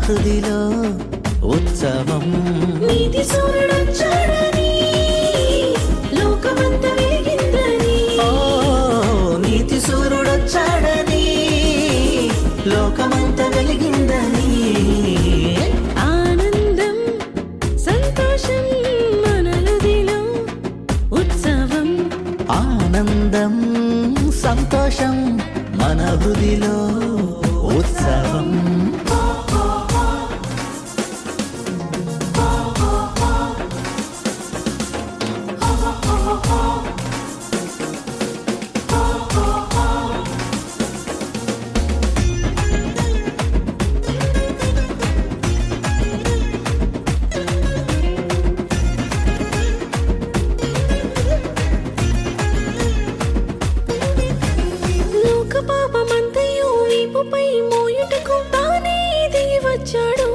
హృదిలో ఉత్సవం. నీతి సూర్యుడొచ్చాడని లోకమంతా వెలిగిందని. ఓ నీతి సూర్యుడొచ్చాడని లోకమంతా వెలిగిందని. ఆనందం సంతోషం మన హృదిలో ఉత్సవం. ఆనందం సంతోషం మన హృదిలో ఉత్సవం. లోక పాపమంతయు వీపుపై మోయుటకు తానే దిగి వచ్చాడు.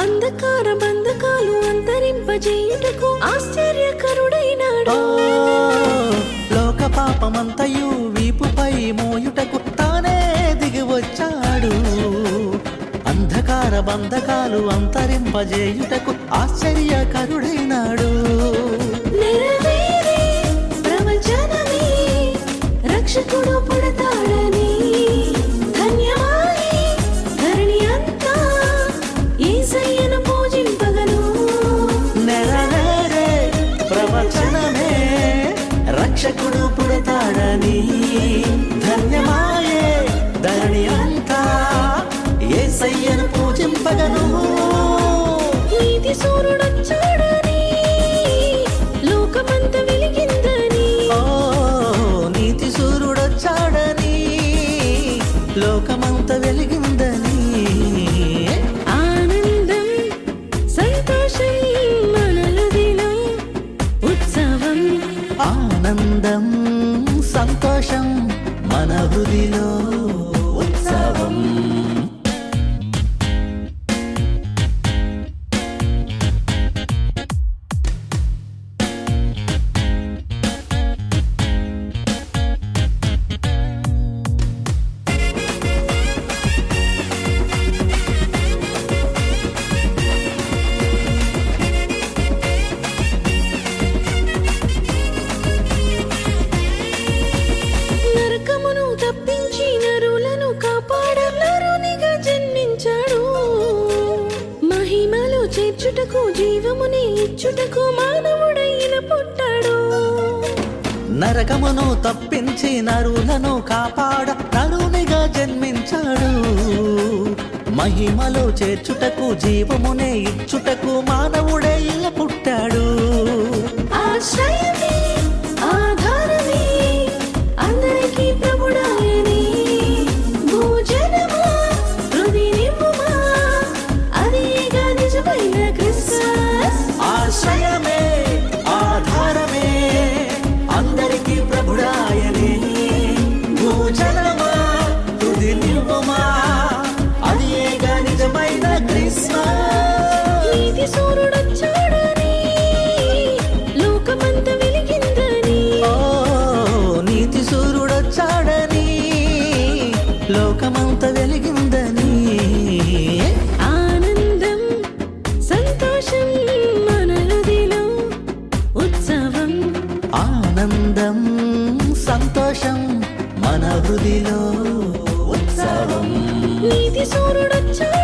అంధకార బంధకాలు అంతరింపజేయుటకు ఆశ్చర్యకరుడైనాడు. లోక పాపమంతయు వీపుపై మోయుటకు తానే దిగి వచ్చాడు. అంధకార బంధకాలు అంతరింపజేయుటకు ఆశ్చర్యకరుడైనాడు. నెరవేరే ప్రవచనమే రక్షకుడు పుడతాడని. ధన్యమాయే ధరణి అంతా యేసయ్యను పూజింపగను. నెరవేరే ప్రవచనమే రక్షకుడు పుడతాడని. ధన్యమాయే ధరణి అంతా యేసయ్యను పూజింపగను. నీతి సూర్యుడొచ్చాడని లోకమంతా వెలిగిందని. ఓ నీతి సూర్యుడొచ్చాడని లోకమంతా వెలిగిందని. ఆనందం సంతోషం మన హృదిలో ఉత్సవం. ఆనందం సంతోషం మన హృదిలో ఉత్సవం. నరకమును తప్పించి నరులను కాపాడ నరునిగా జన్మించాడు. మహిమలో చేర్చుటకు జీవముని ఇచ్చుటకు మానవుడైన పుట్టాడు. నరకమును తప్పించి నరులను కాపాడ నరునిగా జన్మించాడు. మహిమలో చేర్చుటకు జీవమునే ఇచ్చుటకు మానవుడే ఇలా పుట్టాడు. ఆశ్రయమే ఆధారమే అందరికీ ప్రభుడాయనే. భోజనమా హృది నింపుమా అదేగా నిజమైన క్రిస్మస్. ఆశ్రయమే ఆధారమే అందరికీ ప్రభుడాయనే. భూజనమా తుది నివ్వమా అది ఏగా నిజమైన క్రిస్మస్. నీతి సూర్యుడొచ్చాడని లోకమంతా వెలిగిందని. ఓ నీతి సూర్యుడొచ్చాడని లోకమంతా వెలిగిందని. ఆనందం సంతోషం మన హృదిలో ఉత్సవం. ఆనందం సంతోషం మన హృదిలో ఉత్సవం. నీతి సూర్యుడొచ్చాడని